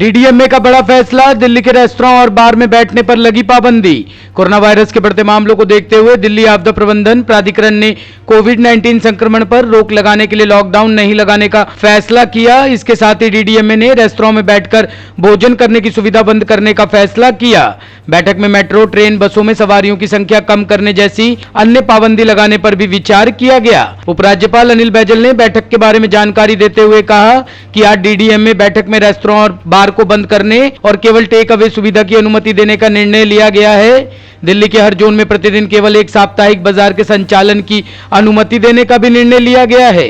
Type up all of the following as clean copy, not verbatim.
DDMA का बड़ा फैसला, दिल्ली के रेस्तरां और बार में बैठने पर लगी पाबंदी। कोरोना वायरस के बढ़ते मामलों को देखते हुए दिल्ली आपदा प्रबंधन प्राधिकरण ने कोविड-19 संक्रमण पर रोक लगाने के लिए लॉकडाउन नहीं लगाने का फैसला किया। इसके साथ ही डीडीएमए ने रेस्तरां में बैठकर भोजन करने की सुविधा बंद करने का फैसला किया। बैठक में मेट्रो, ट्रेन, बसों में सवारियों की संख्या कम करने जैसी अन्य पाबंदी लगाने पर भी विचार किया गया। उपराज्यपाल अनिल बैजल ने बैठक के बारे में जानकारी देते हुए कहा कि आज डीडीएमए बैठक में रेस्तरां और बार को बंद करने और केवल टेक अवे सुविधा की अनुमति देने का निर्णय लिया गया है। दिल्ली के हर जोन में प्रतिदिन केवल एक साप्ताहिक बाजार के संचालन की अनुमति देने का भी निर्णय लिया गया है।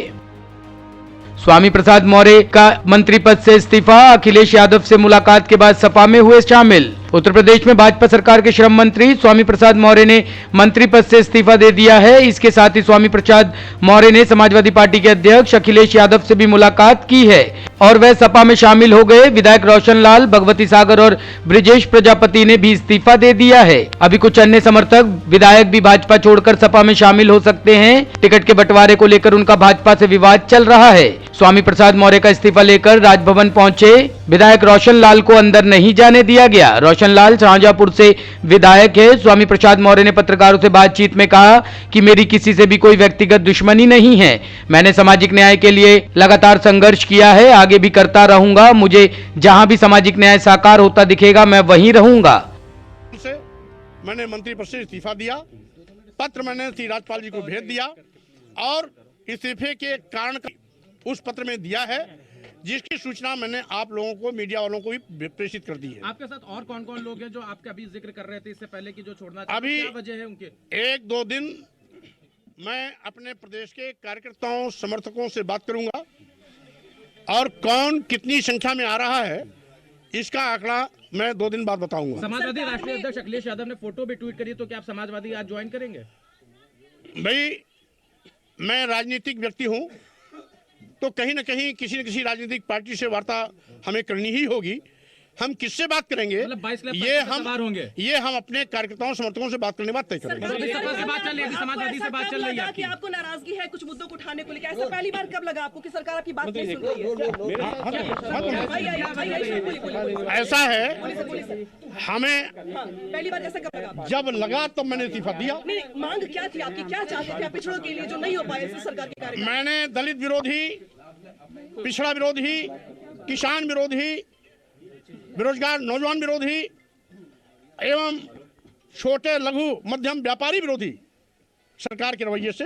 स्वामी प्रसाद मौर्य का मंत्री पद से इस्तीफा, अखिलेश यादव से मुलाकात के बाद सपा में हुए शामिल। उत्तर प्रदेश में भाजपा सरकार के श्रम मंत्री स्वामी प्रसाद मौर्य ने मंत्री पद से इस्तीफा दे दिया है। इसके साथ ही स्वामी प्रसाद मौर्य ने समाजवादी पार्टी के अध्यक्ष अखिलेश यादव से भी मुलाकात की है और वह सपा में शामिल हो गए। विधायक रोशन लाल, भगवती सागर और ब्रिजेश प्रजापति ने भी इस्तीफा दे दिया है। अभी कुछ अन्य समर्थक विधायक भी भाजपा छोड़कर सपा में शामिल हो सकते हैं। टिकट के बंटवारे को लेकर उनका भाजपा से विवाद चल रहा है। स्वामी प्रसाद मौर्य का इस्तीफा लेकर राजभवन पहुंचे विधायक रोशन लाल को अंदर नहीं जाने दिया गया। रोशन लाल शाहजहांपुर से विधायक है। स्वामी प्रसाद मौर्य ने पत्रकारों से बातचीत में कहा कि मेरी किसी से भी कोई व्यक्तिगत दुश्मनी नहीं है। मैंने सामाजिक न्याय के लिए लगातार संघर्ष किया है, आगे भी करता रहूंगा। मुझे जहां भी सामाजिक न्याय साकार होता दिखेगा मैं वहीं रहूंगा। मैंने मंत्री पद से इस्तीफा दिया, पत्र मैंने श्री राज्यपाल जी को भेज दिया और इस्तीफे के कारण उस पत्र में दिया है, जिसकी सूचना मैंने आप लोगों को, मीडिया वालों को भी प्रेषित कर दी है। आपके साथ और कौन कौन लोग हैं जो आपका अभी जिक्र कर रहे थे इससे पहले कि जो छोड़ना अभी क्या वजह है उनके? 1-2 दिन मैं अपने प्रदेश के कार्यकर्ताओं, समर्थकों से बात करूंगा और कौन कितनी संख्या में आ रहा है इसका आंकड़ा मैं 2 दिन बाद बताऊंगा। समाजवादी राष्ट्रीय अध्यक्ष अखिलेश यादव ने फोटो भी ट्वीट करी, तो क्या आप समाजवादी आज ज्वाइन करेंगे? भाई, मैं राजनीतिक व्यक्ति हूं, तो कहीं न कहीं किसी न किसी राजनीतिक पार्टी से वार्ता हमें करनी ही होगी। हम किससे बात करेंगे ये हम अपने कार्यकर्ताओं, समर्थकों से बात करने के बाद तय करेंगे। समाजवादी से बात चल रही है कि आपको नाराजगी है कुछ मुद्दों को उठाने को लेकर, ऐसा पहली बार कब लगा आपको कि सरकार आपकी बात नहीं सुन रही है? ऐसा है, हमें पहली बार ऐसा कब लगा? जब लगा तो मैंने इस्तीफा दिया। नहीं, मांग क्या थी आपकी, क्या चाहते थे आप पिछड़ों के लिए जो नहीं हो पाए इस सरकार के कार्यक्रम? मैंने दलित विरोधी, पिछड़ा विरोधी, किसान विरोधी, बेरोजगार नौजवान विरोधी एवं छोटे लघु मध्यम व्यापारी विरोधी सरकार के रवैये से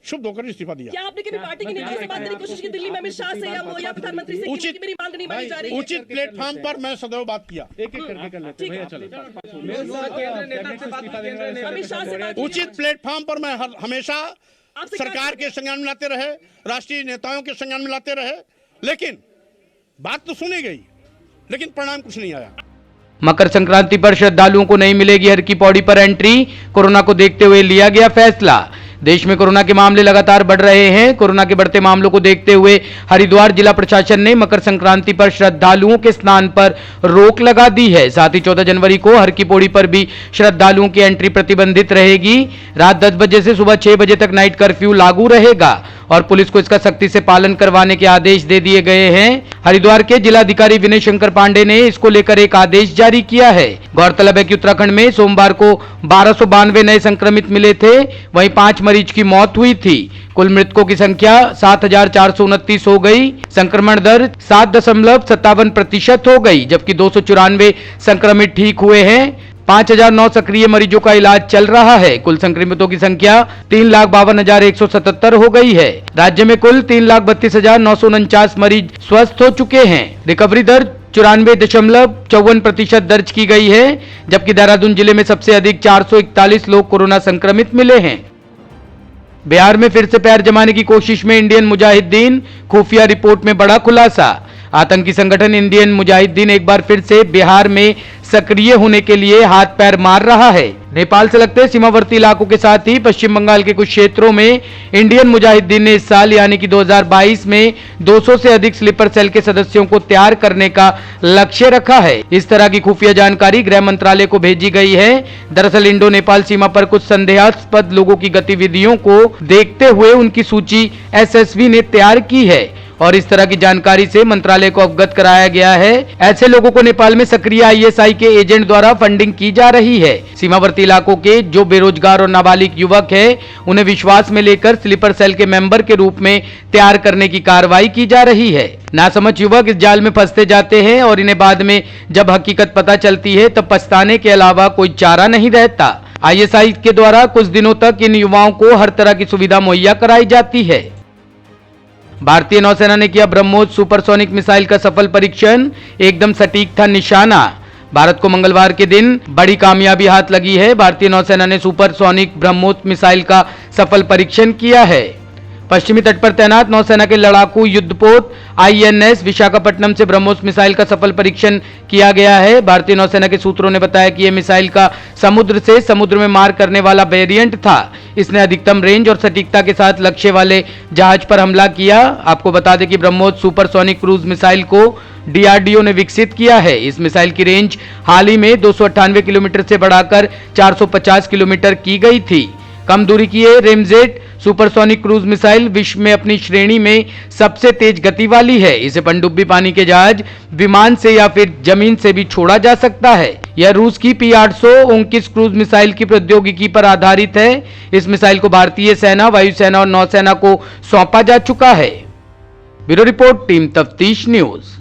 शुभ होकर इस्तीफा दिया। क्या आपने कभी पार्टी के नेताओं से बात करने की कोशिश की, दिल्ली में अमित शाह से या प्रधानमंत्री से, उचित मेरी मांग नहीं मानी जा रही? उचित प्लेटफॉर्म पर मैं सदैव बात किया। उचित प्लेटफॉर्म पर मैं हमेशा सरकार के संज्ञान में लाते रहे, राष्ट्रीय नेताओं के संज्ञान में लाते रहे, लेकिन बात तो सुनी गई, लेकिन परिणाम कुछ नहीं आया। मकर संक्रांति पर श्रद्धालुओं को नहीं मिलेगी हर की पौड़ी पर एंट्री, कोरोना को देखते हुए लिया गया फैसला। देश में कोरोना के मामले लगातार बढ़ रहे हैं। कोरोना के बढ़ते मामलों को देखते हुए हरिद्वार जिला प्रशासन ने मकर संक्रांति पर श्रद्धालुओं के स्नान पर रोक लगा दी है। साथ ही 14 जनवरी को हर की पौड़ी पर भी श्रद्धालुओं की एंट्री प्रतिबंधित रहेगी। रात 10 बजे से सुबह 6 बजे तक नाइट कर्फ्यू लागू रहेगा और पुलिस को इसका सख्ती से पालन करवाने के आदेश दे दिए गए हैं। हरिद्वार के जिलाधिकारी विनय शंकर पांडे ने इसको लेकर एक आदेश जारी किया है। गौरतलब है कि उत्तराखंड में सोमवार को 1292 नए संक्रमित मिले थे, वहीं 5 मरीज की मौत हुई थी। कुल मृतकों की संख्या 7429 हो गई। संक्रमण दर 7.57% हो गई, जबकि 294 संक्रमित ठीक हुए हैं। 5009 सक्रिय मरीजों का इलाज चल रहा है। कुल संक्रमितों की संख्या 3,52,177 हो गई है। राज्य में कुल 3,32,949 मरीज स्वस्थ हो चुके हैं। रिकवरी दर 94.54% दर्ज की गई है, जबकि देहरादून जिले में सबसे अधिक 441 लोग कोरोना संक्रमित मिले हैं। बिहार में फिर से पैर जमाने की कोशिश में इंडियन मुजाहिदीन, खुफिया रिपोर्ट में बड़ा खुलासा। आतंकी संगठन इंडियन मुजाहिदीन एक बार फिर से बिहार में सक्रिय होने के लिए हाथ पैर मार रहा है। नेपाल से लगते सीमावर्ती इलाकों के साथ ही पश्चिम बंगाल के कुछ क्षेत्रों में इंडियन मुजाहिदीन ने इस साल यानी कि 2022 में 200 से अधिक स्लीपर सेल के सदस्यों को तैयार करने का लक्ष्य रखा है। इस तरह की खुफिया जानकारी गृह मंत्रालय को भेजी गई है। दरअसल इंडो नेपाल सीमा पर कुछ संदेहास्पद लोगों की गतिविधियों को देखते हुए उनकी सूची एसएसबी ने तैयार की है। और इस तरह की जानकारी से मंत्रालय को अवगत कराया गया है। ऐसे लोगों को नेपाल में सक्रिय आईएसआई के एजेंट द्वारा फंडिंग की जा रही है। सीमावर्ती इलाकों के जो बेरोजगार और नाबालिग युवक है, उन्हें विश्वास में लेकर स्लीपर सेल के मेंबर के रूप में तैयार करने की कार्रवाई की जा रही है। नासमझ युवक इस जाल में फंसते जाते हैं और इन्हें बाद में जब हकीकत पता चलती है तब पछताने के अलावा कोई चारा नहीं रहता। आईएसआई के द्वारा कुछ दिनों तक इन युवाओं को हर तरह की सुविधा मुहैया कराई जाती है। भारतीय नौसेना ने किया ब्रह्मोस सुपरसोनिक मिसाइल का सफल परीक्षण, एकदम सटीक था निशाना। भारत को मंगलवार के दिन बड़ी कामयाबी हाथ लगी है। भारतीय नौसेना ने सुपरसोनिक ब्रह्मोस मिसाइल का सफल परीक्षण किया है। पश्चिमी तट पर तैनात नौसेना के लड़ाकू युद्धपोत आईएनएस विशाखापट्टनम से ब्रह्मोस मिसाइल का सफल परीक्षण किया गया है। भारतीय नौसेना के सूत्रों ने बताया कि यह मिसाइल का समुद्र से समुद्र में मार करने वाला वेरिएंट था। इसने अधिकतम रेंज और सटीकता के साथ लक्ष्य वाले जहाज पर हमला किया। आपको बता दें कि ब्रह्मोस सुपरसोनिक क्रूज मिसाइल को डीआरडीओ ने विकसित किया है। इस मिसाइल की रेंज हाल ही में 298 किलोमीटर से बढ़ाकर 450 किलोमीटर की गई थी। कम दूरी की ये रेमजेट सुपरसोनिक क्रूज मिसाइल विश्व में अपनी श्रेणी में सबसे तेज गति वाली है। इसे पनडुब्बी पानी के जहाज, विमान से या फिर जमीन से भी छोड़ा जा सकता है। यह रूस की P-800 ओंकिस क्रूज मिसाइल की प्रौद्योगिकी पर आधारित है। इस मिसाइल को भारतीय सेना, वायुसेना और नौसेना को सौंपा जा चुका है। ब्यूरो रिपोर्ट, टीम तफ्तीश न्यूज।